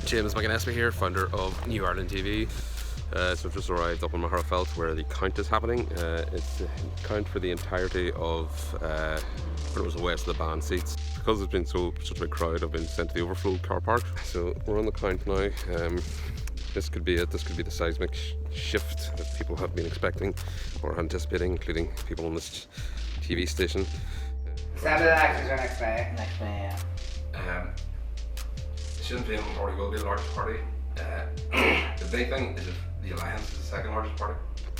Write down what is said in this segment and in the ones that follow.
James McCann here, founder of New Ireland TV. So I've just arrived up in Maherafelt where the count is happening. It's the count for the entirety of what was the west of the band seats. Because it's been such a big crowd, I've been sent to the overflow car park. So we're on the count now. This could be it. This could be the seismic shift that people have been expecting or anticipating, including people on this TV station. Some of the actors are next May. Next May, yeah. Sinn Féin already will be the largest party. The big thing is that the Alliance is the second largest party.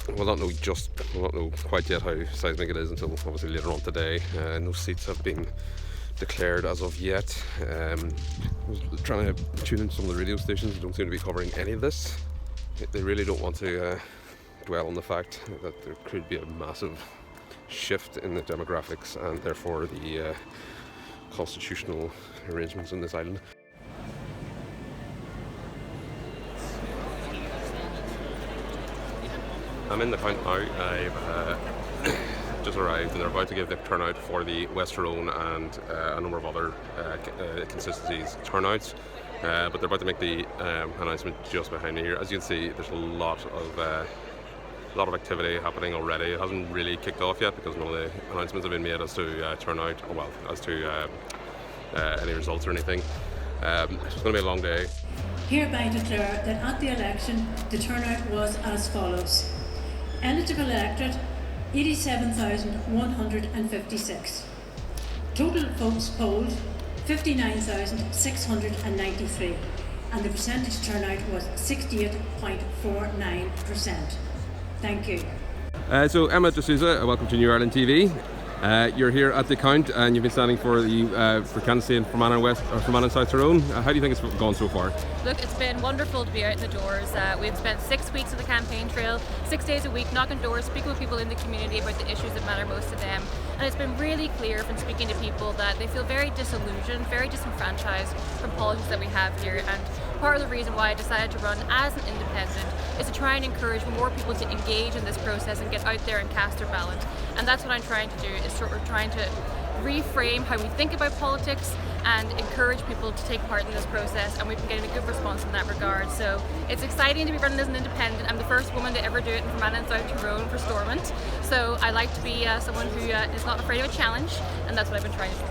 We'll not know quite yet how seismic it is until obviously later on today. No seats have been declared as of yet. I was trying to tune in some of the radio stations that don't seem to be covering any of this. They really don't want to dwell on the fact that there could be a massive shift in the demographics and therefore the constitutional arrangements in this island. I'm in the count now. I've just arrived and they're about to give the turnout for the West Tyrone and a number of other consistencies turnouts. But they're about to make the announcement just behind me here. As you can see, there's a lot of activity happening already. It hasn't really kicked off yet because none of the announcements have been made as to turnout, or well, as to any results or anything. It's going to be a long day. Hereby declare that at the election the turnout was as follows. Eligible electorate 87,156. Total votes polled 59,693 and the percentage turnout was 68.49%. Thank you. So Emma de Souza, welcome to New Ireland TV. You're here at the count and you've been standing for the candidacy in Fermanagh and West or Fermanagh and South Tyrone. How do you think it's gone so far? Look, it's been wonderful to be out in the doors. We've spent 6 weeks on the campaign trail, 6 days a week, knocking doors, speaking with people in the community about the issues that matter most to them. And it's been really clear from speaking to people that they feel very disillusioned, very disenfranchised from politics that we have here. And part of the reason why I decided to run as an independent is to try and encourage more people to engage in this process and get out there and cast their ballot. And that's what I'm trying to do, is sort of trying to reframe how we think about politics and encourage people to take part in this process, and we've been getting a good response in that regard. So it's exciting to be running as an independent. I'm the first woman to ever do it in Fermanagh and South Tyrone for Stormont. So I like to be someone who is not afraid of a challenge, and that's what I've been trying to do.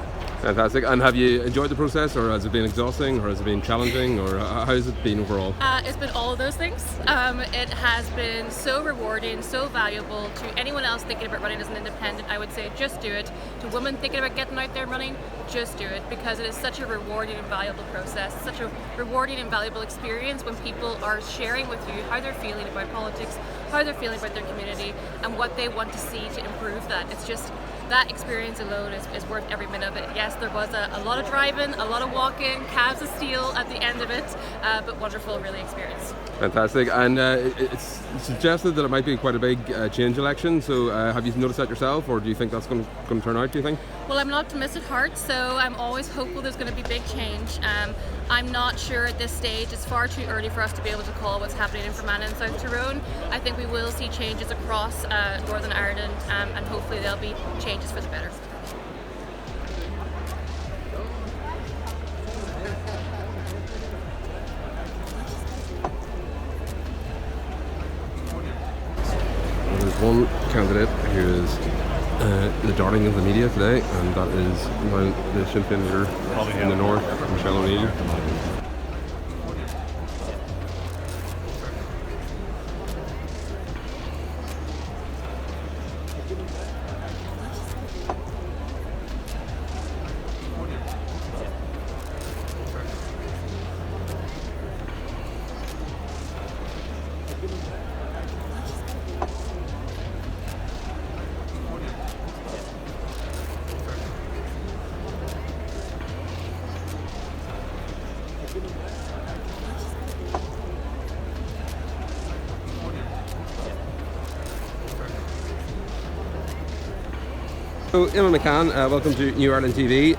Fantastic. And have you enjoyed the process, or has it been exhausting, or has it been challenging, or how has it been overall? It's been all of those things. It has been so rewarding, so valuable. To anyone else thinking about running as an independent, I would say just do it. To women thinking about getting out there and running, just do it, because it is such a rewarding and valuable process, such a rewarding and valuable experience when people are sharing with you how they're feeling about politics, how they're feeling about their community, and what they want to see to improve that. It's just, that experience alone is worth every minute of it. Yes, there was a lot of driving, a lot of walking, calves of steel at the end of it, but wonderful, really experience. Fantastic. And it's suggested that it might be quite a big change election, so have you noticed that yourself, or do you think that's going to turn out, do you think? Well, I'm an optimist at heart, so I'm always hopeful there's going to be big change. I'm not sure at this stage. It's far too early for us to be able to call what's happening in Fermanagh and South Tyrone. I think we will see changes across Northern Ireland, and hopefully there'll be changes for the better. There's one candidate who is the darling of the media today, and that is the Sinn Féin leader in the north, Marshall OBE. So Eamonn McCann, welcome to New Ireland TV.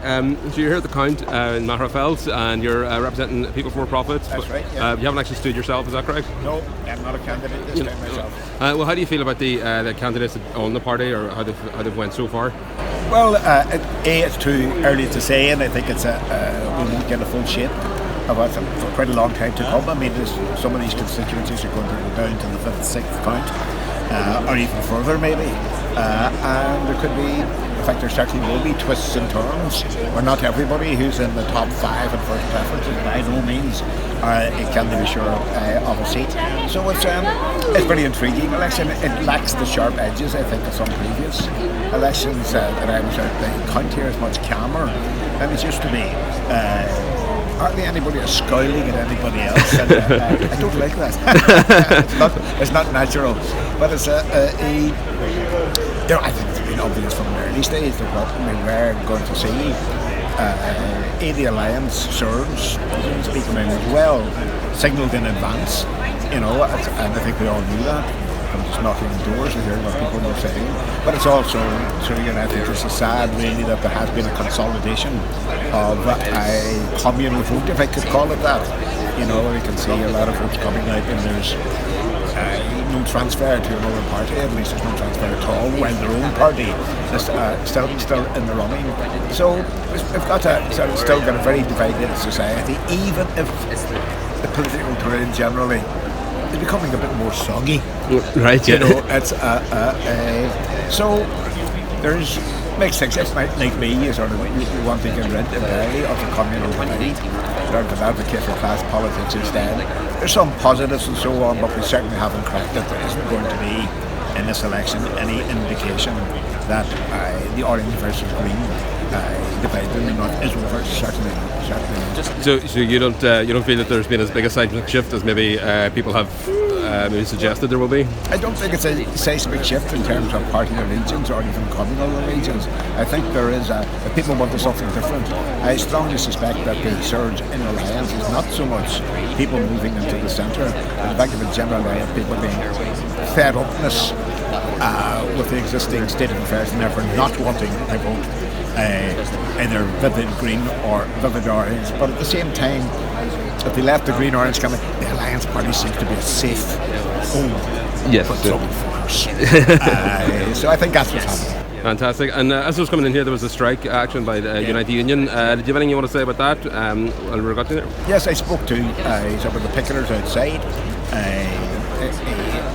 So you're here at the count in Maherafelt and you're representing People for More Profit. That's right, yeah. You haven't actually stood yourself, is that correct? No, I'm not a candidate this time myself. Well, how do you feel about the candidates on the party, or how they've went so far? Well, it's too early to say, and I think it's we won't get a full shape. for quite a long time to come. I mean, some of these constituencies are going to go down to the 5th, 6th count, or even further maybe. And there could be, in fact, there certainly will be twists and turns, where not everybody who's in the top 5 and first preferences by no means can be sure of a seat. So it's very intriguing election. It lacks the sharp edges, I think, of some previous elections that I was at. The count here is much calmer than it used to be. Hardly anybody is scowling at anybody else, and I don't like that. It's not natural, but it's I think it's been obvious from the early stage that what we were going to see. The alliance serves, speaking well, signalled in advance, and I think we all knew that. I'm just knocking on doors and hearing what people were saying. But it's also true, and I think it's sad really that there has been a consolidation of a communal vote, if I could call it that. We can see a lot of votes coming out, and there's no transfer to another party, at least there's no transfer at all, while their own party is still in the running. So we've still got a very divided society, even if the political terrain generally is becoming a bit more soggy. Right, yeah. It's so there's makes things like me, you sort of you want to get rid entirely of the communal divide, start to advocate for class politics instead. There's some positives and so on, but we certainly haven't cracked it. There isn't going to be in this election any indication that the orange versus green divide in the north is over. Certainly not. So you don't feel that there's been as big a seismic shift as maybe people have maybe suggested there will be? I don't think it's a seismic shift in terms of party allegiance or even communal allegiance. I think there is if people want something different. I strongly suspect that the surge in alliance is not so much people moving into the centre, but the fact of a general array of people being fed upness with the existing state of affairs and therefore not wanting to vote either vivid green or vivid orange. But at the same time, if they left the green-orange coming, the Alliance Party seems to be a safe home for trouble folks. So I think that's what's happening. Fantastic. And as I was coming in here, there was a strike action by the United Union. Did you have anything you want to say about that? While we got to there? Yes, I spoke to some of the picketers outside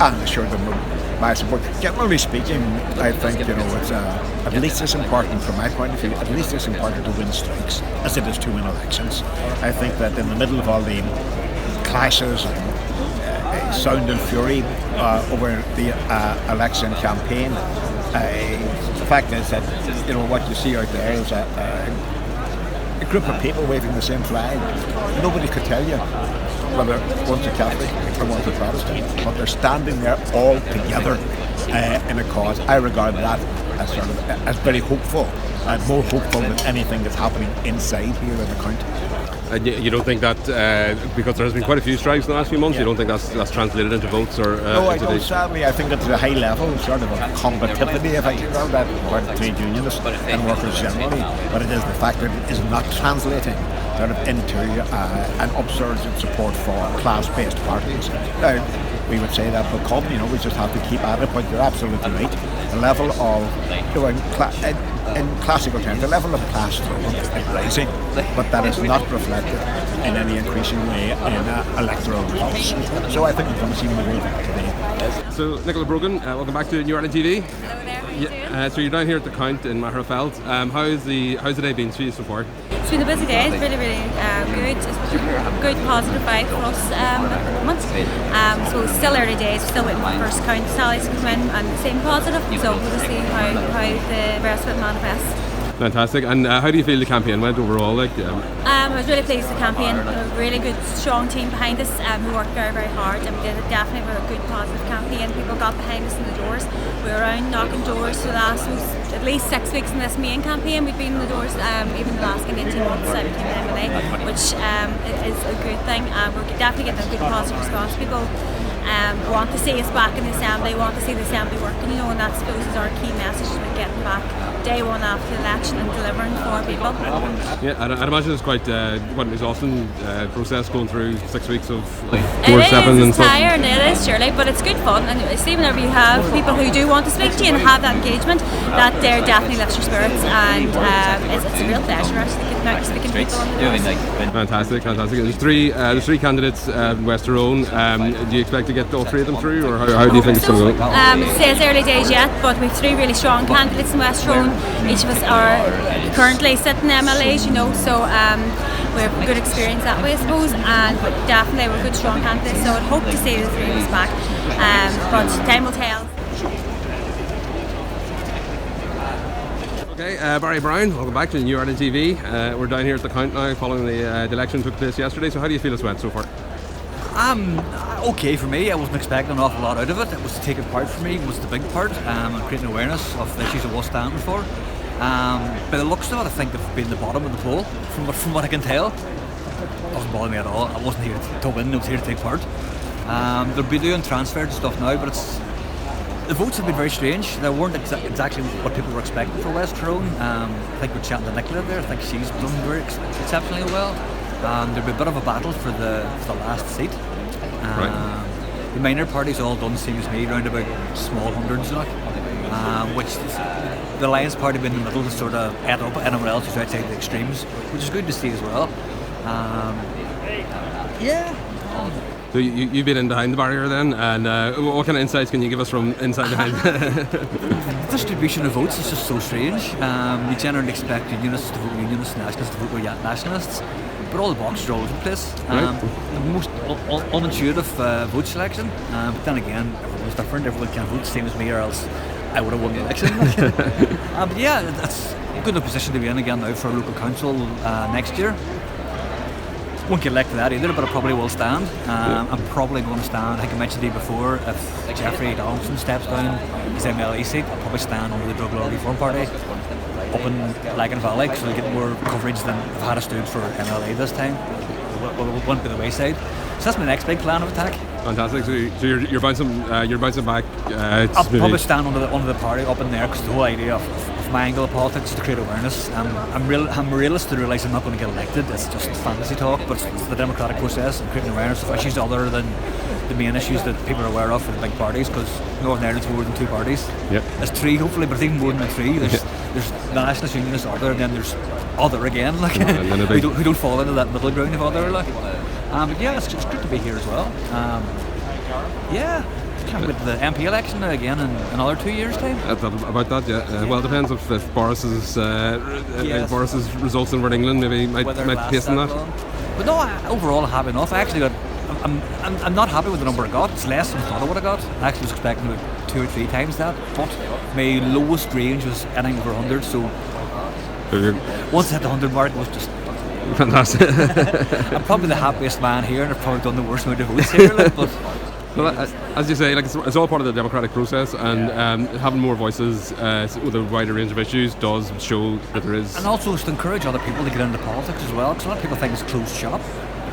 and assured them of my support. Generally speaking, I think it's at least as important, from my point of view, at least as important to win strikes as it is to win elections. I think that in the middle of all the clashes and sound and fury over the election campaign, the fact is that what you see out there is a group of people waving the same flag. Nobody could tell you whether one's a Catholic or one's a Protestant, but they're standing there all together in a cause. I regard that as very hopeful, and more hopeful than anything that's happening inside here in the county. And you don't think that because there has been quite a few strikes in the last few months, you don't think that's translated into votes or? No, I don't. Sadly, I think it's a high level sort of a combativity, if I can call that, for trade unionists and workers generally. But it is the fact that it is not translating sort of into an upsurge in support for class-based parties. Now, we would say that will come. We just have to keep at it. But you're absolutely right. The level of, in classical terms, the level of class struggle is rising, but that is not reflected in any increasing way in electoral results. So I think we're going to see more of that today. So, Nicola Brogan, welcome back to New Ireland TV. Hello there, how are you doing? So you're down here at the count in Maherafelt. How's the day been for you so far? It's been a busy day, it's really, really good. It's a good, positive vibe for us at the moment. So it's still early days, we're still waiting for the first count tallies to come in and staying positive. So we'll see how the rest of it manifests. Fantastic. And how do you feel the campaign went overall? I was really pleased with the campaign. A really good, strong team behind us who worked very, very hard, and we did definitely a good, positive campaign. People got behind us in the doors. We were around knocking doors for the last at least 6 weeks in this main campaign. We've been in the doors even the last 18 months I became an MLA, which is a good thing. We're definitely getting a good, positive response. People want to see us back in the Assembly, want to see the Assembly working, and that suppose is our key message, about getting back day one after the election and delivering for people. Yeah, I'd imagine it's quite an exhausting process going through 6 weeks of doorstepping and stuff. It's tiring, it is surely, but it's good fun. And see, whenever you have people who do want to speak to you and have that engagement, that there definitely lifts your spirits, and it's a real pleasure actually getting out and speaking to people on the doors. Fantastic. There's three candidates in West Tyrone. Do you expect to get all three of them through, or how do you think it's going to go? It's early days yet, but we've three really strong candidates in West Tyrone. Each of us are currently sitting MLAs, so we have good experience that way, I suppose, and definitely we're good strong candidates, so I'd hope to see the three of us back, but time will tell. Okay, Barry Brown, welcome back to New Ireland TV. We're down here at the count now following the election took place yesterday, so how do you feel it's went so far? Okay for me. I wasn't expecting an awful lot out of it. It was to take it part for me was the big part, and creating awareness of the issues I was standing for. By the looks of it, I think they've been the bottom of the poll, from what I can tell. It doesn't bother me at all. I wasn't here to win, I was here to take part. They'll be doing transfers and stuff now, but the votes have been very strange. They weren't exactly what people were expecting for West Tyrone. I think we're chatting to Nicola there. I think she's done very exceptionally well. There'll be a bit of a battle for the last seat. Right. The minor parties all done the same as me, round about small hundreds, which the Alliance Party been in the middle to sort of add up anyone else who's outside the extremes, which is good to see as well. So you've been in behind the barrier then, and what kind of insights can you give us from inside behind? The distribution of votes is just so strange. You generally expect unionists to vote unionists, nationalists to vote with nationalists, but all the boxes are all over the place. The most unintuitive vote selection, but then again, everyone's different, everyone can vote the same as me or else I would have won the election. But yeah, that's a good enough position to be in again now for a local council next year. Won't get elected that either, but I probably will stand. I'm probably going to stand, I think I mentioned the day before, if Jeffrey Donaldson steps down his MLA seat, I'll probably stand under the Drug Law Reform Party up in Lagan Valley, because we'll get more coverage than I've had a stood for MLA this time. It won't be the wayside. So that's my next big plan of attack. Fantastic. So you're bouncing back. I'll probably stand under the party up in there, because the whole idea of my angle of politics is to create awareness. I'm a realist to realise I'm not going to get elected. It's just fantasy talk, but it's the democratic process and creating awareness of issues other than the main issues that people are aware of for the big parties, because Northern Ireland's more than two parties. Yep. There's three hopefully, but I think more than three. There's the Nationalist, Unionist, other, and then there's other again, who don't fall into that middle ground of other. But yeah, it's good to be here as well. Can't wait to the MP election now again in another 2 years' time. About that, yeah. Well, it depends if Boris's results in England maybe might hasten that. But no, overall I'm happy enough. I actually got. I'm not happy with the number I got. It's less than I thought I would have got. I actually was expecting about 2 or 3 times that. But my lowest range was anything over 100. So once I hit the 100 mark, it was just fantastic. I'm probably the happiest man here, and I've probably done the worst amount of votes here. But well, as you say, it's all part of the democratic process, and having more voices with a wider range of issues does show that there is. And also to encourage other people to get into politics as well, because a lot of people think it's a closed shop.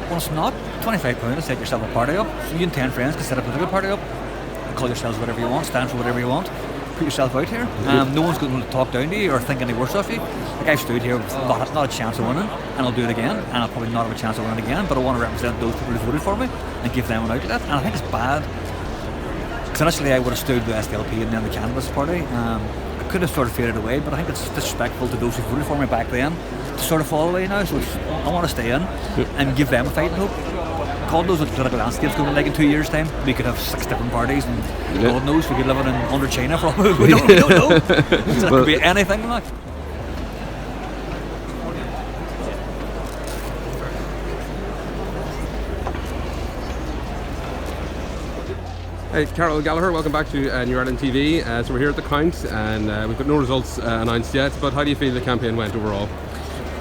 Well, it's not. £25 to set yourself a party up. So you and 10 friends can set up a political party up, call yourselves whatever you want, stand for whatever you want. Put yourself out here. No one's going to talk down to you or think any worse of you. Like I've stood here with not a chance of winning, and I'll do it again, and I'll probably not have a chance of winning again, but I want to represent those people who voted for me and give them an outlet. And I think it's bad, because initially I would have stood with SDLP and then the Cannabis Party. I could have sort of faded away, but I think it's disrespectful to those who voted for me back then to sort of fall away now. So I want to stay in and give them a fighting hope. God knows what the political landscape's going to be like in 2 years' time. We could have 6 different parties, and God knows we could live under China for all we don't know. So it could be anything like. Hey, Carol Gallagher, welcome back to New Ireland TV. So we're here at the count, and we've got no results announced yet, but how do you feel the campaign went overall?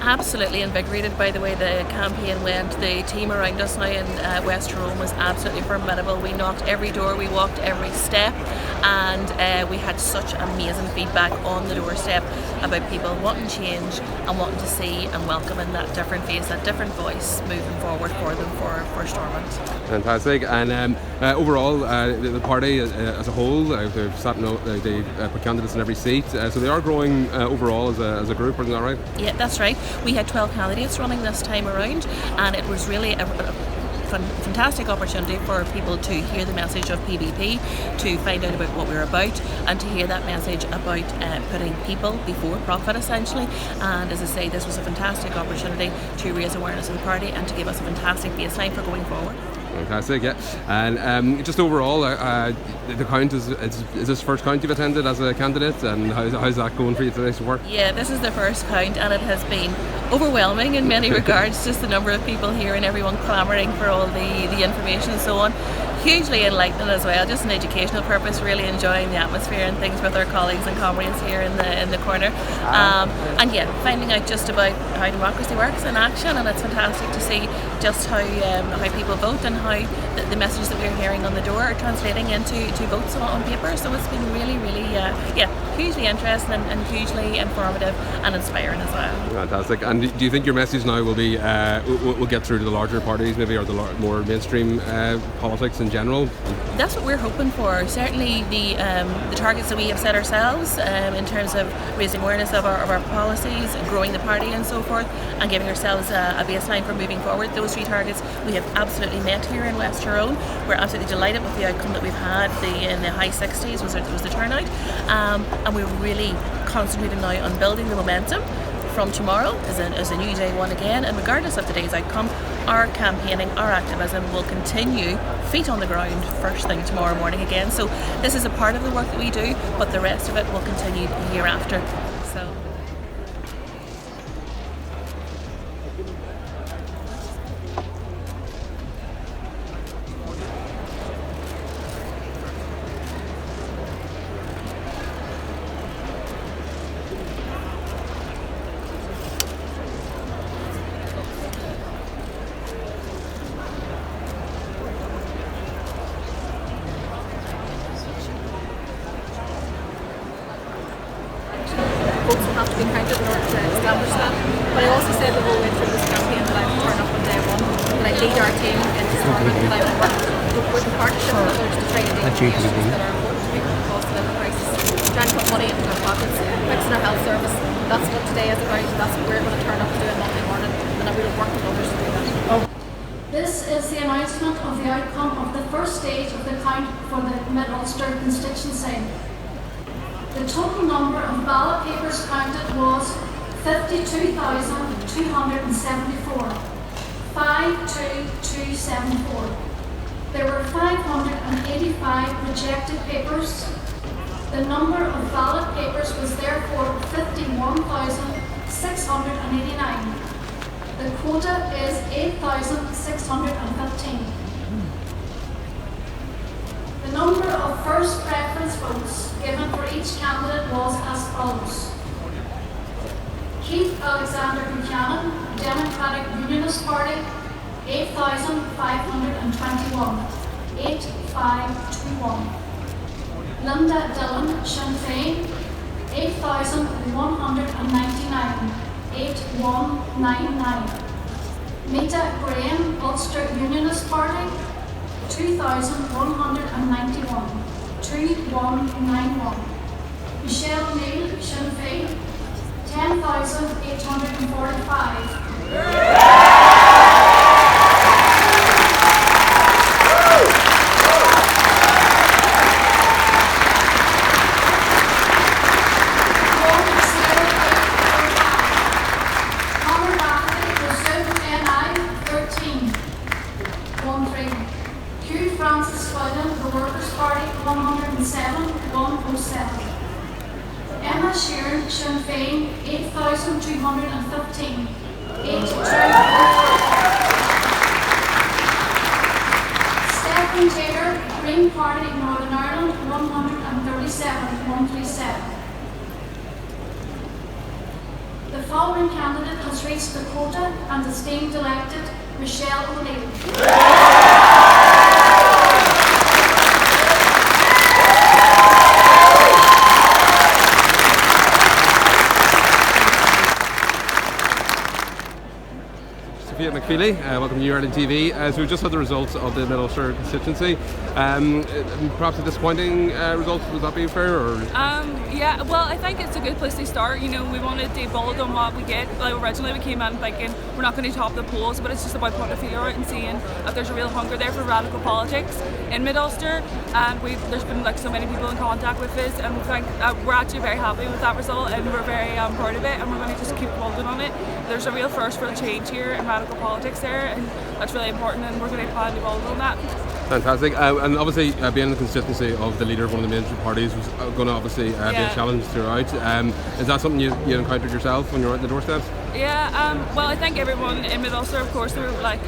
Absolutely invigorated by the way the campaign went. The team around us now in West Tyrone was absolutely formidable. We knocked every door, we walked every step, and we had such amazing feedback on the doorstep about people wanting change and wanting to see and welcoming that different face, that different voice moving forward for them for Stormont. Fantastic. And overall, the party as a whole, they've put candidates in every seat, so they are growing overall as a group, isn't that right? Yeah, that's right. We had 12 candidates running this time around, and it was really a fantastic opportunity for people to hear the message of PBP, to find out about what we're about, and to hear that message about putting people before profit, essentially. And as I say, this was a fantastic opportunity to raise awareness of the party and to give us a fantastic baseline for going forward. Fantastic, yeah. And just overall, the count is this first count you've attended as a candidate, and how's that going for you today so far? Yeah, this is the first count, and it has been overwhelming in many regards, just the number of people here and everyone clamouring for all the information and so on. Hugely enlightening as well, just an educational purpose, really enjoying the atmosphere and things with our colleagues and comrades here in the corner. And yeah, finding out just about how democracy works in action, and it's fantastic to see just how people vote and how the messages that we're hearing on the door are translating into votes on paper. So it's been really, really, hugely interesting and hugely informative and inspiring as well. Fantastic. And do you think your message now will be will get through to the larger parties, maybe, or the more mainstream politics in general? That's what we're hoping for. Certainly the targets that we have set ourselves in terms of raising awareness of our policies, growing the party and so forth, and giving ourselves a baseline for moving forward. Those three targets we have absolutely met here in West Tyrone. We're absolutely delighted with the outcome that we've had. In the high 60s was the turnout, and we're really concentrating now on building the momentum. From tomorrow is a new day one again, and regardless of today's outcome, our campaigning, our activism will continue feet on the ground first thing tomorrow morning again. So this is a part of the work that we do, but the rest of it will continue hereafter. So. Votes will have to be counted in order to establish that. But I also said the whole way through this campaign that I would turn up on day one, that I lead our team into Stormont, that I would work with the Partition and others to try to deal with the issues that are important to people, the cost of living crisis, trying to put money into our pockets, fixing our health service. That's what today is about, and that's what we're going to turn up to do on Monday morning, and I will work with others to do that. This is the announcement of the outcome of the first stage of the count for the Mid-Ulster constituency. The total number of ballot papers counted was 52,274. 52274. There were 585 rejected papers. The number of ballot papers was therefore 51,689. The quota is 8,615. The number of first preference votes given for each candidate was as follows. Keith Alexander Buchanan, Democratic Unionist Party, 8,521, 8521. Linda Dillon, Sinn Féin, 8,199, 8199. Mita Graham, Ulster Unionist Party, 2,191, 2191. Michelle Neal, Sinn Féin, 10,845. Sinn Féin, 8,215, 8204. Stephen Taylor, Green Party, Northern Ireland, 137, 137. The following candidate has reached reached the quota and is deemed elected Marshall OBE. McFeely, welcome to New Ireland TV. So we've just had the results of the Middle Ulster constituency. Perhaps a disappointing result, would that be fair? Or? Yeah, well, I think it's a good place to start. You know, we wanted to build on what we get. Like, originally we came in thinking we're not going to top the polls, but it's just about putting a feeler out and seeing if there's a real hunger there for radical politics in Mid Ulster. And there's been like so many people in contact with us, and we think we're actually very happy with that result, and we're very proud of it, and we're going to just keep building on it. There's a real thirst for a change here in radical politics there, and that's really important, and we're going to plan to build on that. Fantastic. And obviously being in the constituency of the leader of one of the mainstream parties was going to obviously be a challenge throughout. Is that something you encountered yourself when you were at the doorsteps? Yeah, well, I think everyone in Mid Ulster, of course, they were like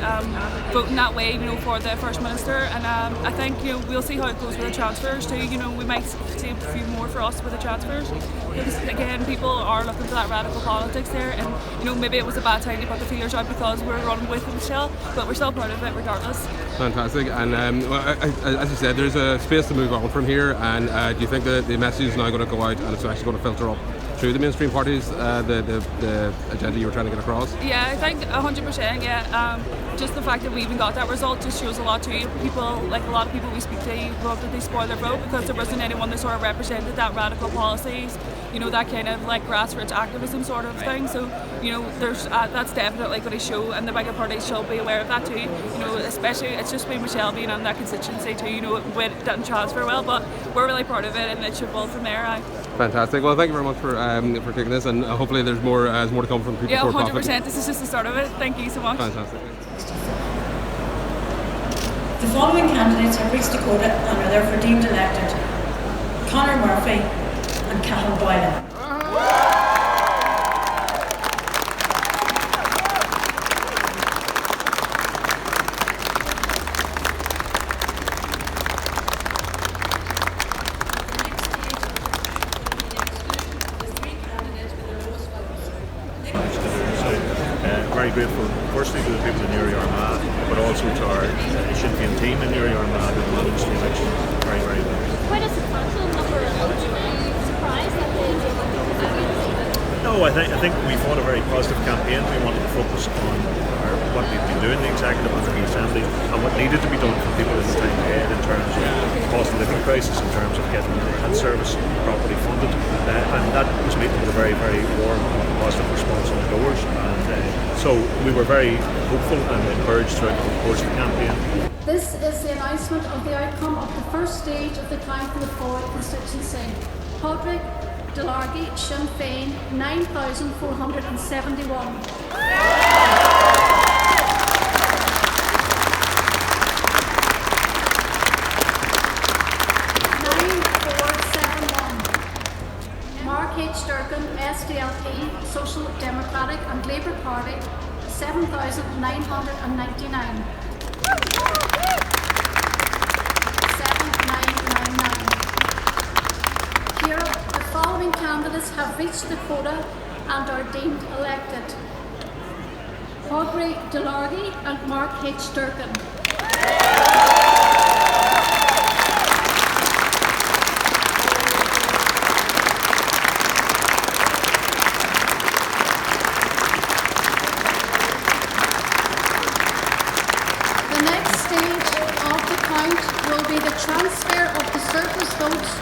voting that way, you know, for the First Minister, and I think, you know, we'll see how it goes with the transfers too. You know, we might see a few more for us with the transfers, because again, people are looking for that radical politics there, and you know, maybe it was a bad time to put the feelers out because we're running with Michelle, but we're still proud of it regardless. Fantastic. And as you said, there's a space to move on from here, and do you think that the message is now going to go out and it's actually going to filter up through the mainstream parties, the agenda you were trying to get across? Yeah, I think 100%, yeah. Just the fact that we even got that result just shows a lot to people. Like, a lot of people we speak to love that they spoil their vote because there wasn't anyone that sort of represented that radical policies, you know, that kind of like grassroots activism sort of thing. So, you know, there's that's definitely going to show, and the bigger parties should be aware of that too. You know, especially it's just been Michelle being on that constituency too. You know, it didn't transfer well, but we're really proud of it, and it should build from there. Fantastic. Well, thank you very much for kicking this, and hopefully there's more to come from people. Yeah, 100%. This is just the start of it. Thank you so much. Fantastic. The following candidates have reached the quota and are therefore deemed elected: Conor Murphy and Carol Gallagher. Very grateful, firstly, to the people in Uri Armagh, but also to our Sinn Féin team in Uri Armagh who managed the election very, very well. Quite a substantial number of votes. Were you surprised that they were? No, I think we fought a very positive campaign. We wanted to focus on what we've been doing in the executive and the assembly, and what needed to be done for people in the time ahead in terms of cost of living crisis, in terms of getting the health service properly funded, and that was meeting with a very, very warm and positive response on the doors. So we were very hopeful and encouraged throughout the course of the campaign. This is the announcement of the outcome of the first stage of the count for the Foyle constituency. Padraig Delargy, Sinn Féin, 9,471. SDLP, Social Democratic and Labour Party, 7,999. 7,999. Here, the following candidates have reached the quota and are deemed elected: Padraig Delargy and Mark H. Durkin. Transfer of the surplus votes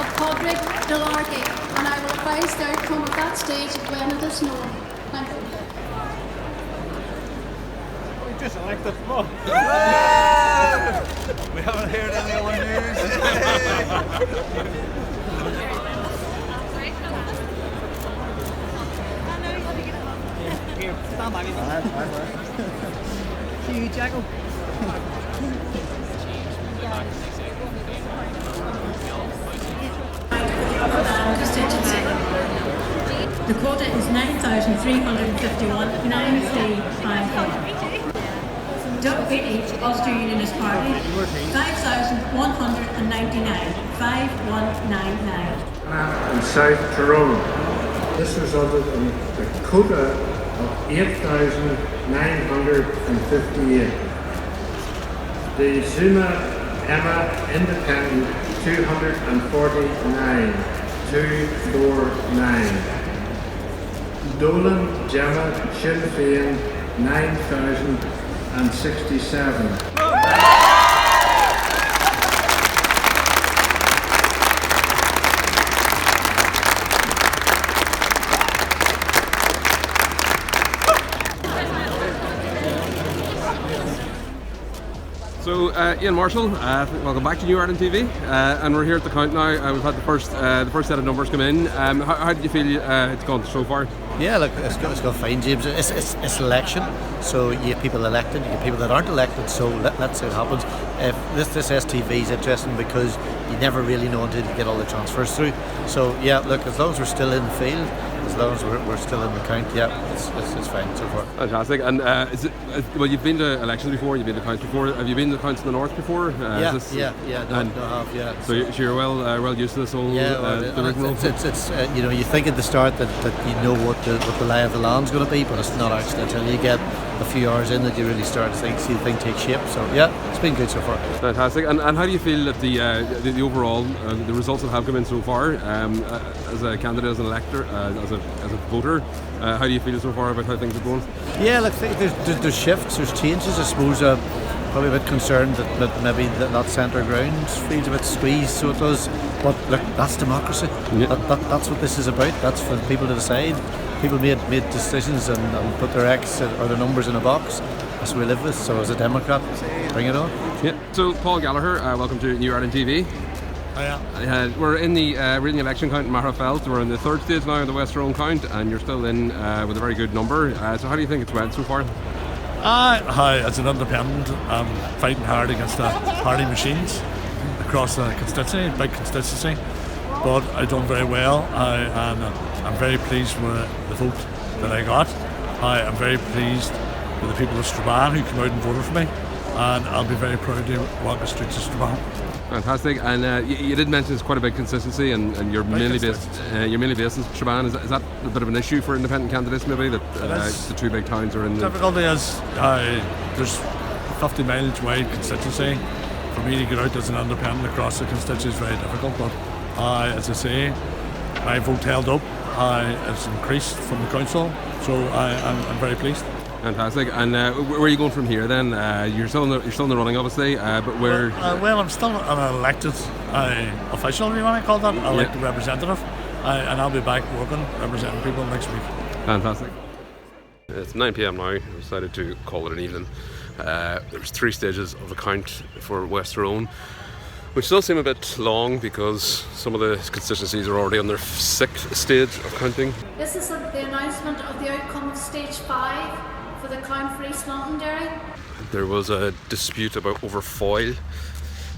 of Padraig Delargy, and I will advise the outcome of that stage when it is known. Thank you. We just elected. We haven't heard any other news. Here, stand by me. See you, Jackal. Constituency. The quota is 9,351, 9,354. Doug Beatty, Ulster Unionist Party, 5,199, 5,199. In South Tyrone. This resulted in the quota of 8,958. The Zuma Emma Independent 249, 249. Dolan Gemma Sinn Féin 9,067. So, Ian Marshall, welcome back to New Ireland TV, and we're here at the count now. We've had the first set of numbers come in. How did you feel it's gone so far? Yeah, look, it's gone fine, James. It's election, so you have people elected, you have people that aren't elected. So let's see what happens. If this STV is interesting because you never really know until you get all the transfers through. So yeah, look, as long as we're still in the field, as long as we're still in the count, yeah, it's fine so far. Fantastic. And well, you've been to elections before, you've been to counts before. Have you been to counts in the north before? Yeah. So you're well used to this whole rigmarole. It's you know, you think at the start that you know what the lie of the land's going to be, but it's not actually until you get a few hours in that you really start to see the thing take shape. So yeah, it's been good so far. Fantastic. And how do you feel that the overall the results that have come in so far, as a candidate, as an elector, as a voter, how do you feel so far about how things are going? Yeah, look, there's shifts, there's changes. I suppose probably a bit concerned that maybe that centre ground feels a bit squeezed, so it does. But look, that's democracy. Yeah. That's what this is about. That's for the people to decide. People made decisions and put their X or their numbers in a box. That's what we live with. So as a Democrat, bring it on. Yeah. So Paul Gallagher, welcome to New Ireland TV. We're in the election count in Maherafelt. We're in the third stage now in the West Tyrone count, and you're still in with a very good number. So how do you think it's went so far? Hi, as an independent, I'm fighting hard against the party machines across the constituency, big constituency, but I've done very well, and I'm very pleased with the vote that I got. I'm very pleased with the people of Strabane who came out and voted for me, and I'll be very proud to walk the streets of Strabane. Fantastic. And you did mention it's quite a big consistency, and you're mainly based in Strabane. Is that a bit of an issue for independent candidates, maybe, that the two big towns are in? The difficulty is there's 50 miles wide constituency. For me to get out as an independent across the constituency is very difficult, but as I say, my vote held up. It's increased from the council, so I'm very pleased. Fantastic. And where are you going from here then? You're still in the running, obviously, but where? Well, I'm still an elected official, if you want to call that, elected representative, and I'll be back working, representing people next week. Fantastic. It's 9 p.m. now. I decided to call it an evening. There's 3 stages of the count for West Tyrone, which does seem a bit long because some of the constituencies are already on their 6th stage of counting. This is the announcement of the outcome of stage 5 for the count for East Londonderry. There was a dispute about over foil,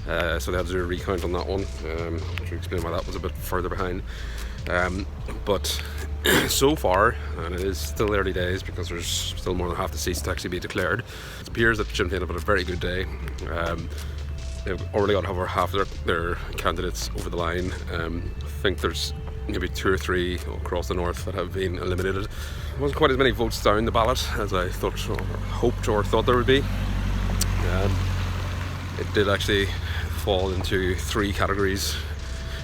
so they had to do a recount on that one. To explain why that was a bit further behind. But so far, and it is still early days because there's still more than half the seats to actually be declared, it appears that Sinn Féin have had a very good day. They've already got over half their candidates over the line. I think there's maybe 2 or 3 across the north that have been eliminated. There wasn't quite as many votes down the ballot as I thought, or hoped, or thought there would be. It did actually fall into 3 categories: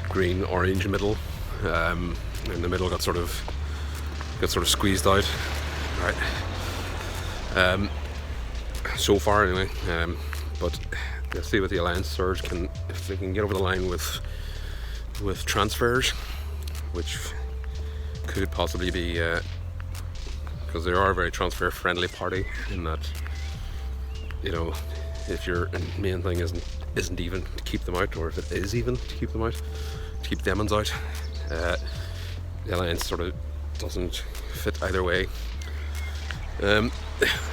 green, orange, middle. And the middle got sort of squeezed out. Right. So far, anyway. But let's see what the Alliance Surge if they can get over the line with transfers, which could possibly be because they are a very transfer friendly party in that, you know, if your main thing isn't even to keep them out, or if it is even to keep them out, to keep demons out, the Alliance sort of doesn't fit either way.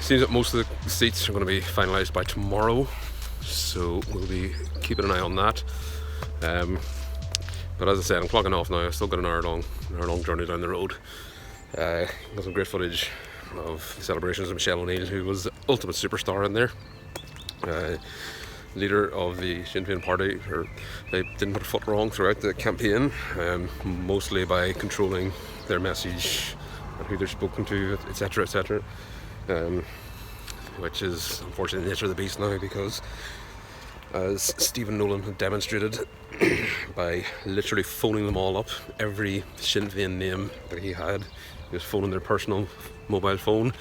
Seems that most of the seats are going to be finalised by tomorrow, so we'll be keeping an eye on that. But as I said, I'm clocking off now. I've still got an hour long journey down the road. Got some great footage of the celebrations of Michelle O'Neill, who was the ultimate superstar in there. Leader of the Sinn Féin party, they didn't put a foot wrong throughout the campaign, mostly by controlling their message and who they're spoken to, etc., etc. Which is unfortunately the nature of the beast now, because as Stephen Nolan had demonstrated by literally phoning them all up, every Sinn Féin name that he had, he was phoning their personal mobile phone,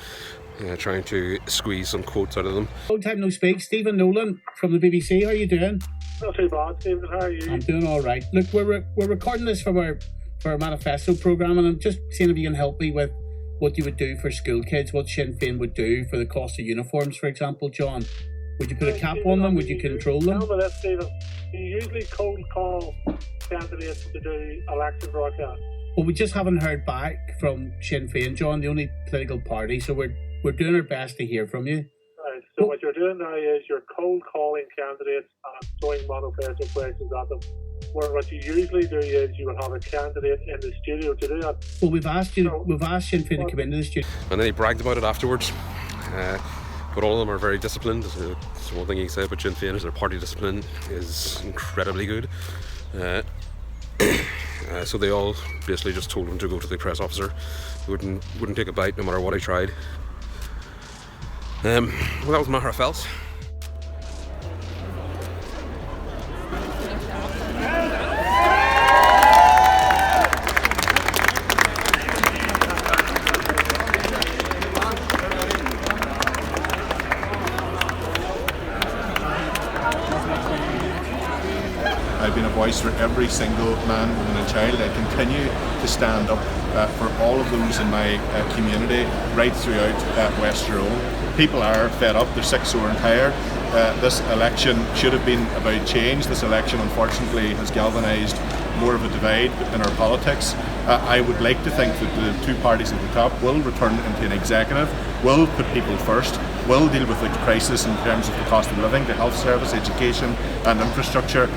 trying to squeeze some quotes out of them. Long time no speak. Stephen Nolan from the BBC. How are you doing? Not too bad, Stephen. How are you? I'm doing all right. Look, we're recording this for our manifesto programme, and I'm just seeing if you can help me with what you would do for school kids, what Sinn Féin would do for the cost of uniforms, for example, John. Would you put a cap on them? Would you control them? No, but that's Stephen. You usually cold call candidates to do election broadcasts. Well, we just haven't heard back from Sinn Féin, John, the only political party, so we're doing our best to hear from you. Right, so what you're doing now is you're cold calling candidates and throwing manifesto questions at them. Where what you usually do is you will have a candidate in the studio to do that. Well, we've asked Sinn Féin to come into the studio. And then he bragged about it afterwards. But all of them are very disciplined. That's one thing he said about Sinn Féin is their party discipline is incredibly good. So they all basically just told him to go to the press officer. He wouldn't take a bite no matter what he tried. Well, that was Maherafelt. I've been a voice for every single man, woman and child. I continue to stand up for all of those in my community right throughout West Tyrone. People are fed up, they're sick, sore and tired. This election should have been about change. This election unfortunately has galvanised more of a divide in our politics. I would like to think that the two parties at the top will return into an executive, will put people first, will deal with the crisis in terms of the cost of living, the health service, education and infrastructure,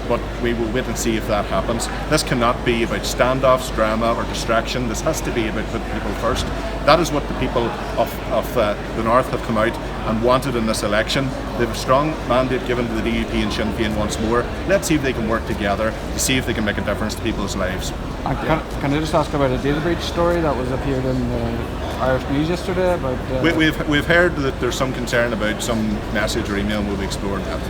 but we will wait and see if that happens. This cannot be about standoffs, drama or distraction. This has to be about putting people first. That is what the people of the North have come out and wanted in this election. They have a strong mandate given to the DUP and Sinn Féin once more. Let's see if they can work together to see if they can make a difference to people's lives. Can I just ask about a data breach story that was appeared in Irish News yesterday? About We've heard that there's some concern about some message or email, and we'll be exploring that.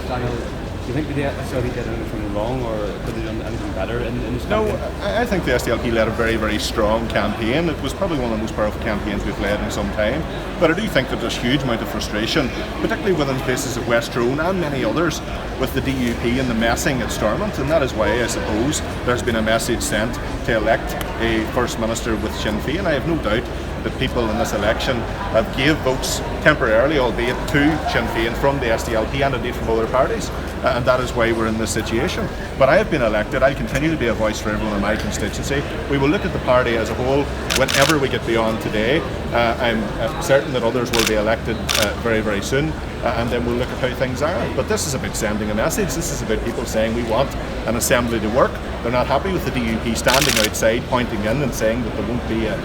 Daniel, do you think the SDLP did anything wrong, or could they have done anything better in this campaign? No, I think the SDLP led a very, very strong campaign. It was probably one of the most powerful campaigns we've led in some time. But I do think that there's a huge amount of frustration, particularly within places of West Tyrone and many others, with the DUP and the messing at Stormont, and that is why I suppose there's been a message sent to elect a First Minister with Sinn Féin. I have no doubt that people in this election have gave votes temporarily, albeit to Sinn Féin from the SDLP and indeed from other parties, and that is why we're in this situation. But I have been elected. I'll continue to be a voice for everyone in my constituency. We will look at the party as a whole whenever we get beyond today. I'm certain that others will be elected very, very soon, and then we'll look at how things are. But this is about sending a message. This is about people saying we want an assembly to work. They're not happy with the DUP standing outside pointing in and saying that there won't be a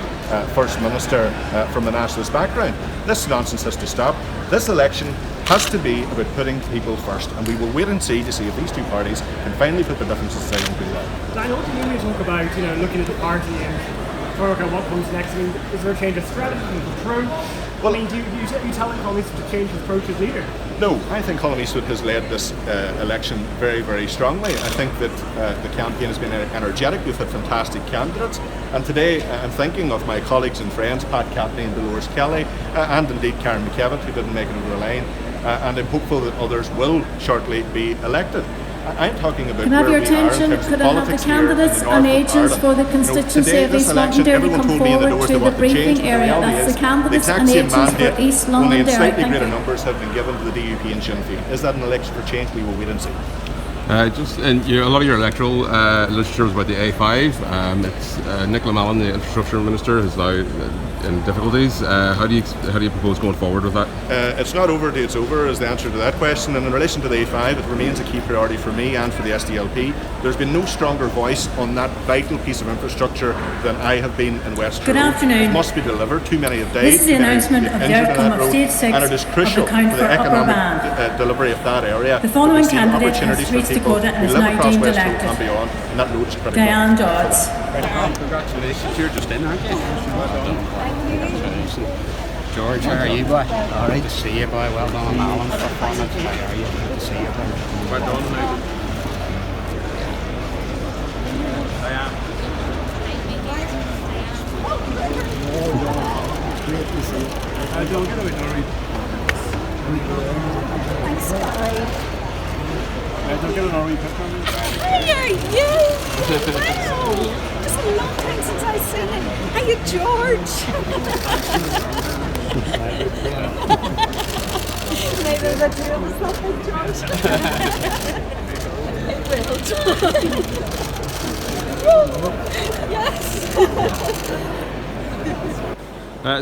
First Minister from a nationalist background. This nonsense has to stop. This election has to be about putting people first, and we will wait and see to see if these two parties can finally put the differences aside and do that. Daniel, what do you mean talk about looking at the party and working out what comes next? I mean, is there a change of strategy and approach? Well, I mean, do you tell Colm Eastwood to change his approach as leader? No, I think Colm Eastwood has led this election very, very strongly. I think that the campaign has been energetic. We've had fantastic candidates. And today I'm thinking of my colleagues and friends, Pat Catley and Dolores Kelly, and indeed Karen McKevitt, who didn't make it over the line. And I'm hopeful that others will shortly be elected. I'm talking about can I have your attention? Could I have the candidates and agents for the constituency of East Londonderry come forward to the briefing area? That's the candidates and agents for East Londonderry. Only slightly greater numbers have been given to the DUP and Sinn Féin. Is that an election for change? We will wait and see. A lot of your electoral literature was about the A5. It's Nicola Brogan, the infrastructure minister, has now in difficulties. How do you propose going forward with that? It's not over till it's over is the answer to that question, and in relation to the A5 it remains a key priority for me and for the SDLP. There's been no stronger voice on that vital piece of infrastructure than I have been in West Tyrone. Good afternoon. It must be delivered. Too many have died. This is the announcement of the outcome of Stage 6 and it is crucial of the count for for the Upper economic Band. delivery of that area. The following We've seen candidate has opportunities for reached people Dakota and who is live now across deemed West Tyrone elected. and beyond, and that road is critical. Diane Dodds. Congratulations, you're just in, aren't you? George, how are you, boy? All right to see you, boy. Well done on Alan's performance. How are you? Good to see you, boy. Well done, mate. Don't get away, don't Thanks, Gary. don't get an RE picture on me. How are you? Wow. It's a long time since I've seen it. How you, George? Maybe the drill is not like George. Well done. Yes.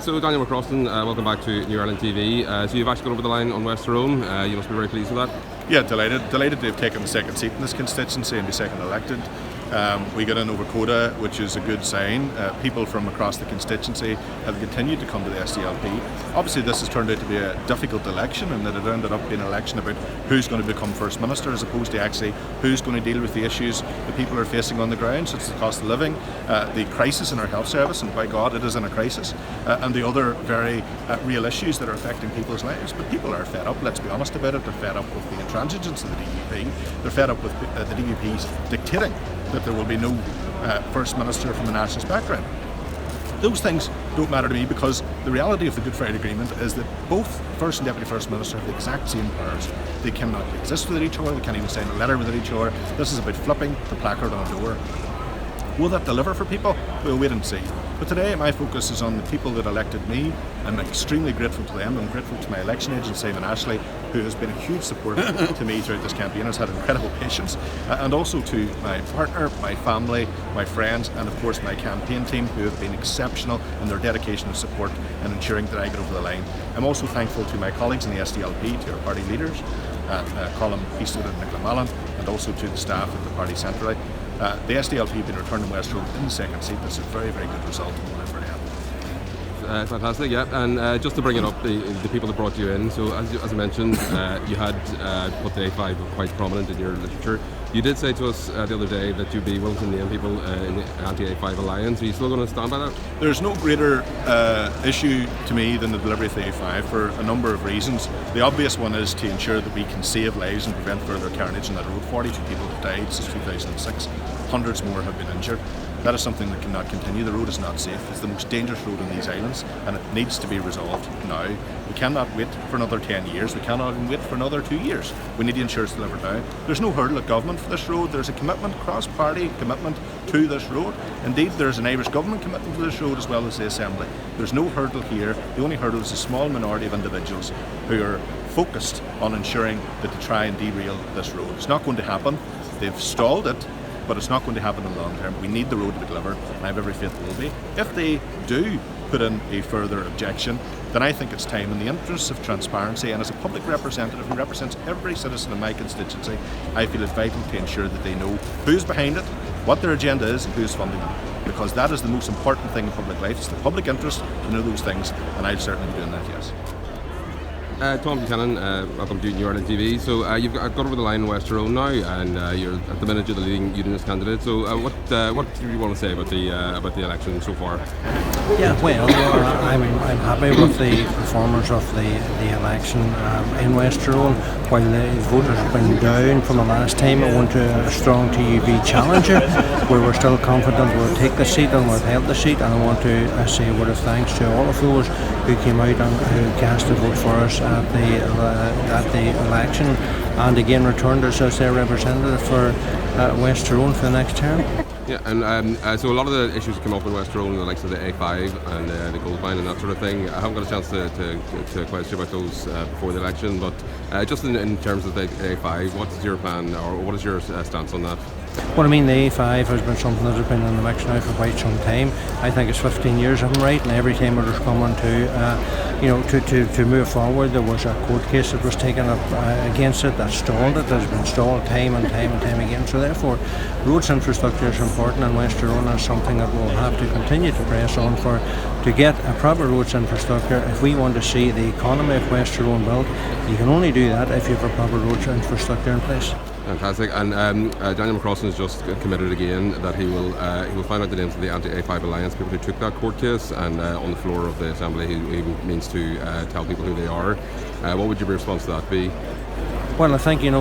So Daniel McCrossan, welcome back to New Ireland TV. So you've actually gone over the line on West Tyrone. You must be very pleased with that. Yeah, delighted to have taken the second seat in this constituency and be second elected. We got in over quota, which is a good sign. People from across the constituency have continued to come to the SDLP. Obviously this has turned out to be a difficult election, and that it ended up being an election about who's going to become First Minister as opposed to actually who's going to deal with the issues that people are facing on the ground, such as the cost of living, the crisis in our health service, and by God it is in a crisis, and the other very real issues that are affecting people's lives. But people are fed up, let's be honest about it. They're fed up with the intransigence of the DUP. They're fed up with the DUP's dictating that there will be no First Minister from a nationalist background. Those things don't matter to me, because the reality of the Good Friday Agreement is that both First and Deputy First Minister have the exact same powers. They cannot exist with each other, they can't even sign a letter with each other. This is about flipping the placard on a door. Will that deliver for people? We'll wait and see. But today my focus is on the people that elected me. I'm extremely grateful to them. I'm grateful to my election agent, Simon Ashley, who has been a huge support to me throughout this campaign, has had incredible patience, and also to my partner, my family, my friends, and of course my campaign team, who have been exceptional in their dedication and support in ensuring that I get over the line. I'm also thankful to my colleagues in the SDLP, to our party leaders, Colin Eastwood and Nicola Brogan, and also to the staff at the party centrally. The SDLP have been returned in West Tyrone in the second seat. That's a very, very good result, and I'm very happy. Fantastic, yeah. And just to bring it up, the people that brought you in, so as I mentioned, you had put the A5 quite prominent in your literature. You did say to us the other day that you'd be willing to name people in the anti-A5 alliance. Are you still going to stand by that? There's no greater issue to me than the delivery of the A5 for a number of reasons. The obvious one is to ensure that we can save lives and prevent further carnage on that road. 42 people have died since 2006. Hundreds more have been injured. That is something that cannot continue. The road is not safe. It's the most dangerous road on these islands, and it needs to be resolved now. We cannot wait for another 10 years. We cannot even wait for another 2 years. We need to ensure it's delivered now. There's no hurdle at government for this road. There's a commitment, cross-party commitment to this road. Indeed, there's an Irish government commitment to this road as well as the Assembly. There's no hurdle here. The only hurdle is a small minority of individuals who are focused on ensuring that they try and derail this road. It's not going to happen. They've stalled it, but it's not going to happen in the long term. We need the road to be delivered, and I have every faith it will be. If they do put in a further objection, then I think it's time, in the interests of transparency, and as a public representative who represents every citizen in my constituency, I feel it vital to ensure that they know who's behind it, what their agenda is, and who's funding it. Because that is the most important thing in public life. It's the public interest to know those things, and I'll certainly be doing that, yes. Tom Buchanan, welcome to New Ireland TV. So you've got over the line in West Tyrone now, and you're at the minute you're the leading unionist candidate. So what do you want to say about the election so far? Yeah, well, I'm happy with the performance of the election in West Tyrone. While the voters have been down from the last time, I want a strong TUV challenger, where we're still confident we'll take the seat and we'll held the seat. And I want to say a word of thanks to all of those who came out and who cast a vote for us at the election, and again returned us as their representative for West Tyrone for the next term. Yeah, and so a lot of the issues that come up in West Tyrone, the likes of the A5 and the gold mine and that sort of thing, I haven't got a chance to question about those before the election, but just in terms of the A5, what is your plan, or what is your stance on that? Well, I mean, the A5 has been something that has been in the mix now for quite some time. I think it's 15 years, if I'm right, and every time it was coming to move forward, there was a court case that was taken up against it that stalled it. There's been stalled time and time and time again. So therefore, roads infrastructure is important, and West Tyrone is something that we'll have to continue to press on for, to get a proper roads infrastructure. If we want to see the economy of West Tyrone built, you can only do that if you have a proper roads infrastructure in place. Fantastic. And Daniel McCrossan has just committed again that he will find out the names of the anti-A5 alliance people who took that court case, and on the floor of the Assembly he means to tell people who they are. What would your response to that be? Well, I think, the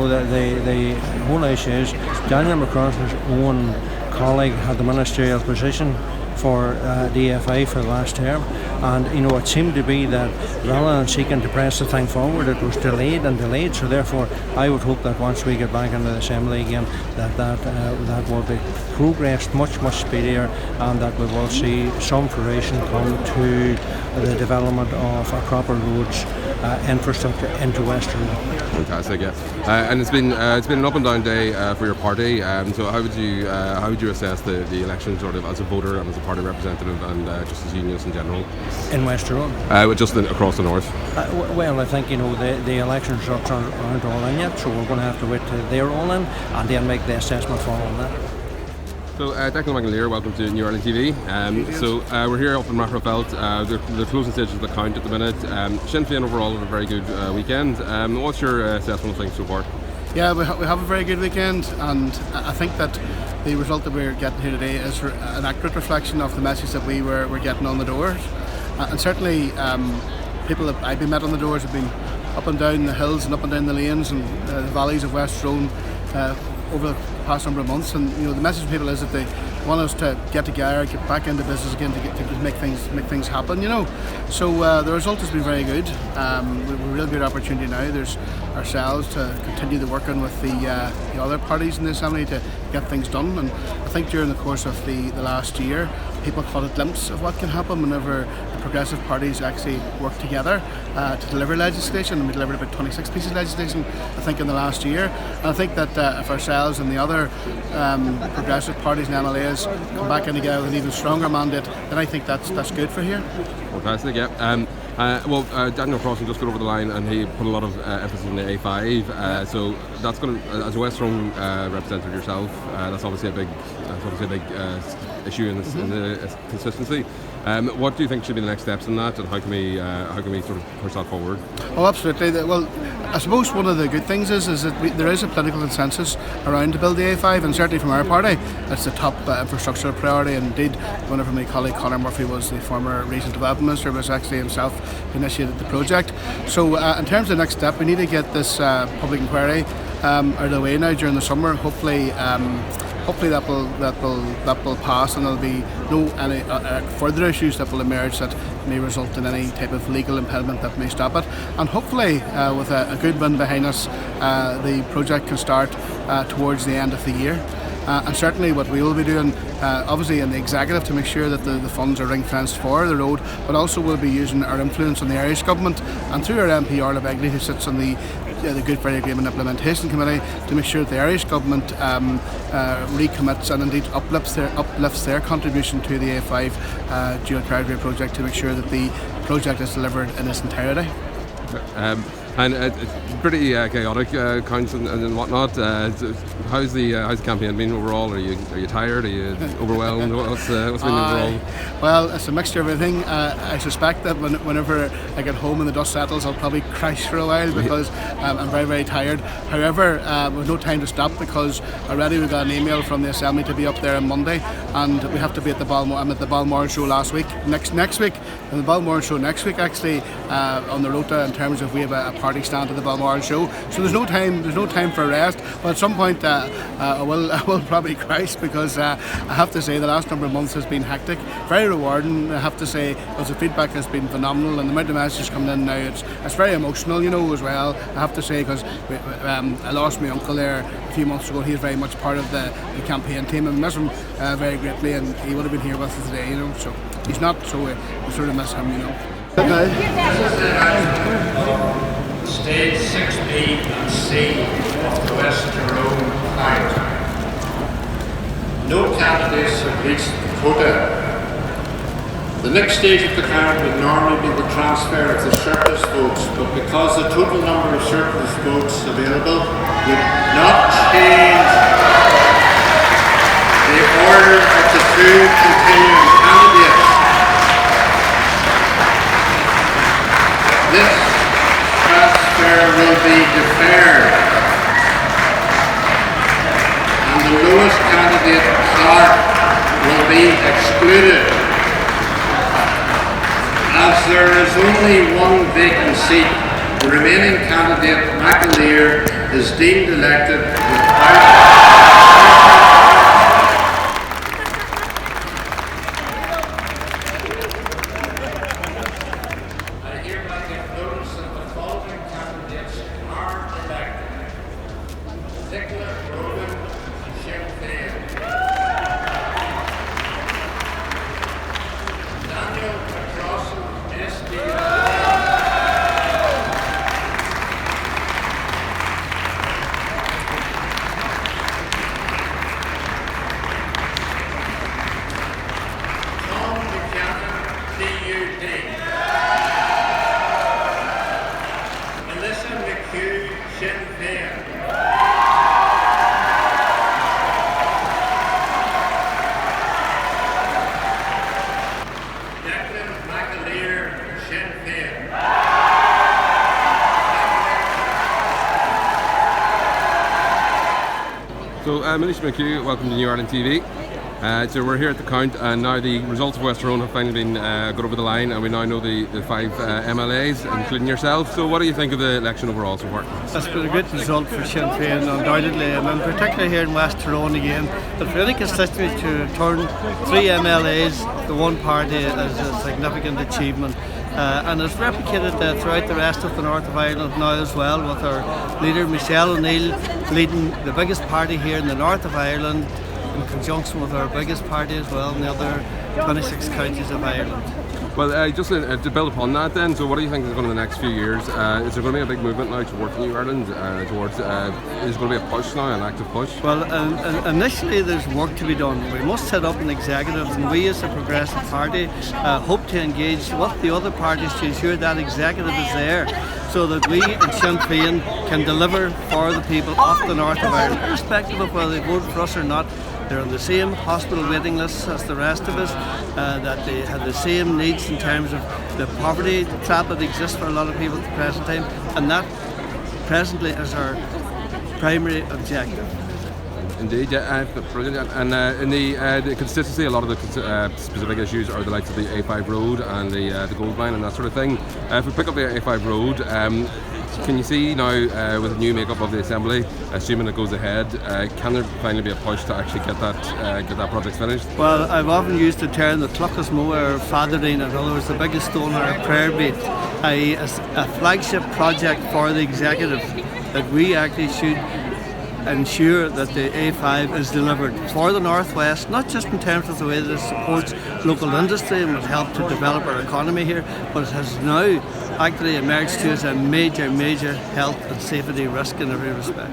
whole issue is Daniel McCrossan's own colleague had the ministerial position for the AFI for the last term, and it seemed to be that rather than seeking to press the thing forward, it was delayed and delayed. So therefore I would hope that once we get back into the Assembly again, that will be progressed much speedier, and that we will see some fruition come to the development of a proper roads infrastructure into West Tyrone. Fantastic, yeah. And it's been an up and down day for your party. So how would you assess the election sort of as a voter and as a party representative, and just as unionists in general? In West Tyrone? Just across the north. Well, I think the election results aren't all in yet, so we're going to have to wait till they're all in and then make the assessment following that. So Declan McAleer, welcome to New Ireland TV. So we're here up in Maherafelt, the closing stages of the count at the minute. Sinn Féin overall had a very good weekend. What's your assessment of things so far? Yeah, we have a very good weekend, and I think that the result that we're getting here today is an accurate reflection of the message that we were getting on the doors. And certainly people that I've been met on the doors have been up and down the hills and up and down the lanes and the valleys of West Tyrone over the past number of months, and the message from people is that they want us to get together, get back into business again, to make things happen. So the result has been very good. We have a real good opportunity now. There's ourselves to continue the working with the other parties in the Assembly to get things done, and I think during the course of the last year, people caught a glimpse of what can happen whenever the progressive parties actually work together to deliver legislation, and we delivered about 26 pieces of legislation, I think, in the last year. And I think that if ourselves and the other progressive parties and MLAs come back in together with an even stronger mandate, then I think that's good for here. Fantastic, yeah. Daniel McCrossan just got over the line, and he put a lot of emphasis on the A5. So that's going to, as a West Tyrone representative yourself, that's obviously a big issue in the consistency. What do you think should be the next steps in that, and how can we sort of push that forward? Oh, absolutely. Well, I suppose one of the good things is that there is a political consensus around to build the A5, and certainly from our party, it's the top infrastructure priority. And indeed, whenever my colleague Conor Murphy was the former Regional Development Minister, was actually himself who initiated the project. So in terms of the next step, we need to get this public inquiry out of the way now during the summer. Hopefully that will pass, and there'll be no any further issues that will emerge that may result in any type of legal impediment that may stop it. And hopefully, with a good wind behind us, the project can start towards the end of the year. And certainly what we will be doing, obviously in the executive, to make sure that the funds are ring-fenced for the road, but also we'll be using our influence on the Irish Government and through our MP Orla Begley, who sits on the Good Friday Agreement Implementation Committee, to make sure that the Irish Government recommits and indeed uplifts their contribution to the A5 dual carriageway project, to make sure that the project is delivered in its entirety. And it's pretty chaotic counts and whatnot. How's the campaign been overall? Are you tired? Are you overwhelmed? What's been overall? Well, it's a mixture of everything. I suspect that whenever I get home and the dust settles, I'll probably crash for a while because I'm very, very tired. However, we've no time to stop, because already we got an email from the Assembly to be up there on Monday, and we have to be at the Balmoral. I'm at the Balmoral show next week, and the Balmoral show next week actually on the rota in terms of we have a party stand at the Balmoral show. So there's no time for rest. But at some point I will probably crash, because I have to say the last number of months has been hectic, very rewarding. I have to say, because the feedback has been phenomenal, and the amount of messages coming in now, it's very emotional, as well. I have to say, because I lost my uncle there a few months ago. He's very much part of the campaign team, and miss him very greatly, and he would have been here with us today, So he's not, so we sort of miss him, Stage 6B and C of the West Tyrone flag. No candidates have reached the quota. The next stage of the card would normally be the transfer of the surplus votes, but because the total number of surplus votes available would not change the order of the two continuing candidates, this transfer will be deferred, and the lowest candidate, Clark, will be excluded. As there is only one vacant seat, the remaining candidate, McAleer, is deemed elected without... I hereby give notice that the following candidates are elected. Nicola Brogan, Sinn Féin. Daniel McCrossan, SDLP. Buchanan, DUP. McHugh, Sinn Féin. Declan, McAleer, Sinn Féin. So, McHugh, welcome to New Ireland TV. So we're here at the count, and now the results of West Tyrone have finally been got over the line, and we now know the 5 MLAs, including yourself. So what do you think of the election overall so far? That's been a great result for Sinn Féin, undoubtedly, and particularly here in West Tyrone again. But for any constituency to turn 3 MLAs to one party is a significant achievement. And it's replicated throughout the rest of the north of Ireland now as well, with our leader Michelle O'Neill leading the biggest party here in the north of Ireland, in conjunction with our biggest party as well in the other 26 counties of Ireland. Well, just to build upon that then, so what do you think is going to be the next few years? Is there going to be a big movement now towards New Ireland? Is there going to be a push now, an active push? Well, initially there's work to be done. We must set up an executive, and we as a progressive party hope to engage with the other parties to ensure that executive is there, so that we in Sinn Féin can deliver for the people of the north of Ireland, irrespective of whether they vote for us or not. They're on the same hospital waiting lists as the rest of us, that they have the same needs in terms of the poverty trap that exists for a lot of people at the present time, and that presently is our primary objective. Indeed, yeah, brilliant. And in the constituency, a lot of the specific issues are the likes of the A5 road and the gold mine and that sort of thing. If we pick up the A5 road, can you see now with the new makeup of the Assembly, assuming it goes ahead, can there finally be a push to actually get that project finished? Well, I've often used the term the Cluckus Mower Fathering, in other words, the biggest stone on our prayer bead, i.e. a flagship project for the executive, that we actually should ensure that the A5 is delivered for the Northwest, not just in terms of the way that it supports local industry and will help to develop our economy here, but it has now actually emerged to as a major health and safety risk in every respect.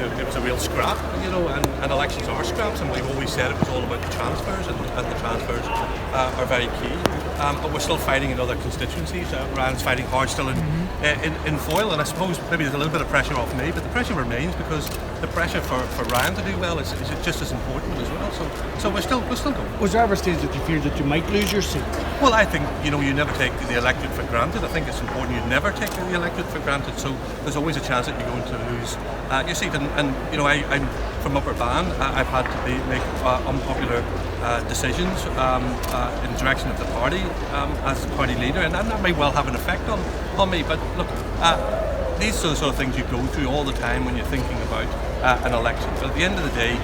It was a real scrap, you know, and elections are scraps, and we've always said it was all about the transfers, and the transfers are very key. But we're still fighting in other constituencies. Ryan's fighting hard still in Foyle, and I suppose maybe there's a little bit of pressure off me, but the pressure remains because the pressure for Ryan to do well is just as important as well. So we're still going. Was there ever a stage that you feared that you might lose your seat? Well, I think you never take the electorate for granted. I think it's important you never take the electorate for granted. So there's always a chance that you're going to lose your seat. And I'm from Upper Ban. I've had to make unpopular decisions in the direction of the party as party leader, and that may well have an effect on me. But look, these are the sort of things you go through all the time when you're thinking about an election. But at the end of the day,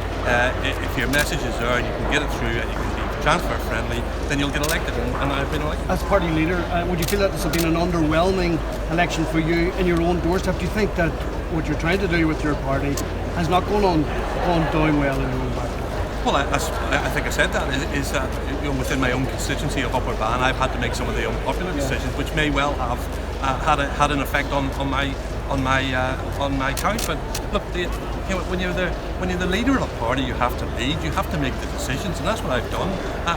if your message is there and you can get it through and you can be transfer friendly, then you'll get elected, and I've been elected. As party leader, would you feel that this has been an underwhelming election for you in your own doorstep? Do you think that what you're trying to do with your party has not gone down well in your own back? Well, I think I said that is that within my own constituency of Upper Ban, I've had to make some of the unpopular decisions, which may well have had an effect on my count. But look, when you're the leader of a party, you have to lead. You have to make the decisions, and that's what I've done.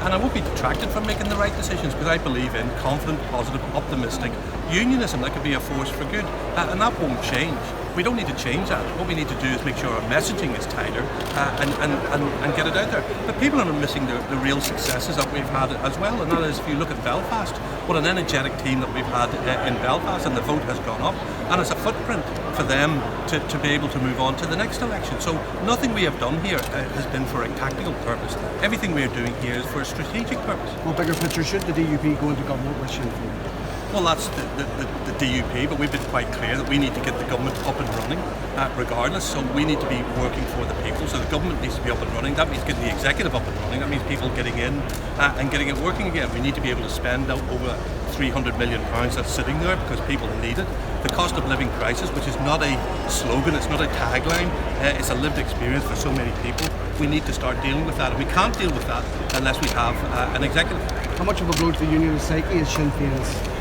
And I won't be detracted from making the right decisions because I believe in confident, positive, optimistic unionism that could be a force for good, and that won't change. We don't need to change that. What we need to do is make sure our messaging is tighter and get it out there. But people are missing the real successes that we've had as well, and that is, if you look at Belfast, what an energetic team that we've had in Belfast, and the vote has gone up, and it's a footprint for them to be able to move on to the next election. So nothing we have done here has been for a tactical purpose. Everything we are doing here is for a strategic purpose. Well, bigger picture, should the DUP go into government with Sinn Féin? Well, that's the DUP, but we've been quite clear that we need to get the government up and running regardless, so we need to be working for the people, so the government needs to be up and running. That means getting the executive up and running, that means people getting in and getting it working again. We need to be able to spend out over £300 million that's sitting there because people need it. The cost of living crisis, which is not a slogan, it's not a tagline, it's a lived experience for so many people. We need to start dealing with that, and we can't deal with that unless we have an executive. How much of a blow to the unionist psyche is Sinn Féin's?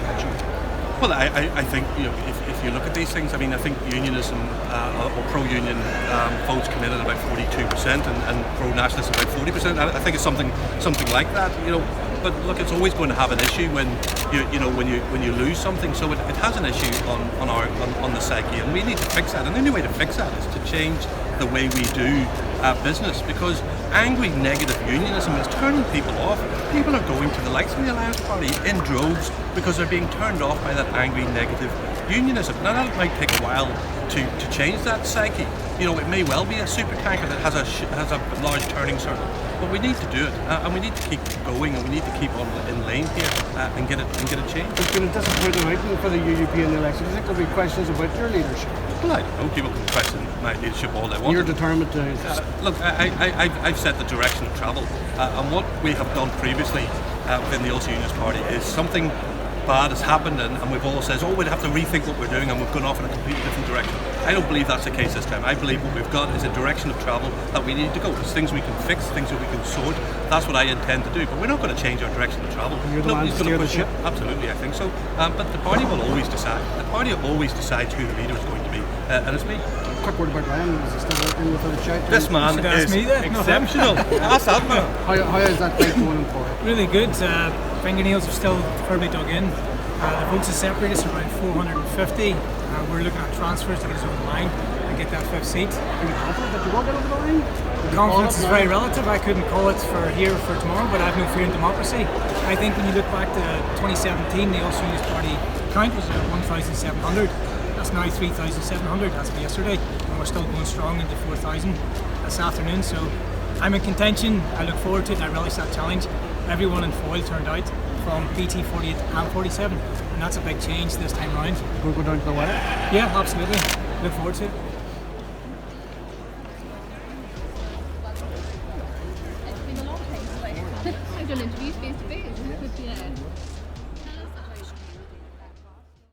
Well, I think if you look at these things, I mean, I think unionism or pro-union votes come in at about 42% and pro-nationalist about 40%. I think it's something like that, But look, it's always going to have an issue when you lose something. So it has an issue on the psyche, and we need to fix that. And the only way to fix that is to change the way we do business, because angry, negative unionism is turning people off. People are going to the likes of the Alliance Party in droves because they're being turned off by that angry, negative unionism. Now that might take a while to change that psyche. It may well be a super tanker that has a large turning circle, but we need to do it, and we need to keep going, and we need to keep on in lane here and get it changed. It's been a disappointing outcome for the UUP in the election. Do you think there'll be questions about your leadership? Well, I don't know. People can question my leadership all they want. You're determined to... Look, I've set the direction of travel, and what we have done previously within the Ulster Unionist Party is something bad has happened, and we've all said, we'd have to rethink what we're doing, and we've gone off in a completely different direction. I don't believe that's the case this time. I believe what we've got is a direction of travel that we need to go. There's things we can fix, things that we can sort. That's what I intend to do, but we're not going to change our direction of travel. You're the man to steer the ship? Absolutely, I think so. But the party will always decide. The party always decides who the leader is going to be, and it's me. Quick word about Ryan. Is he still working without a shout? This man is exceptional. That's that man. How is that fight going for you? Really good. Fingernails are still firmly dug in. The votes are separated, so around 450. We're looking at transfers to get us over the line and get that fifth seat. Are you confident that you will get over the line? Confidence is very relative. I couldn't call it for here for tomorrow, but I have no fear in democracy. I think when you look back to 2017, the Ulster Unionist Party count was 1,700. That's now 3,700 as of yesterday, and we're still going strong into 4,000 this afternoon. So I'm in contention. I look forward to it, and I relish that challenge. Everyone in Foyle turned out from BT 48 and 47, and that's a big change this time round. We'll go down to the weather? Yeah, absolutely. Look forward to it. It's been a long time since I've done interviews face to face.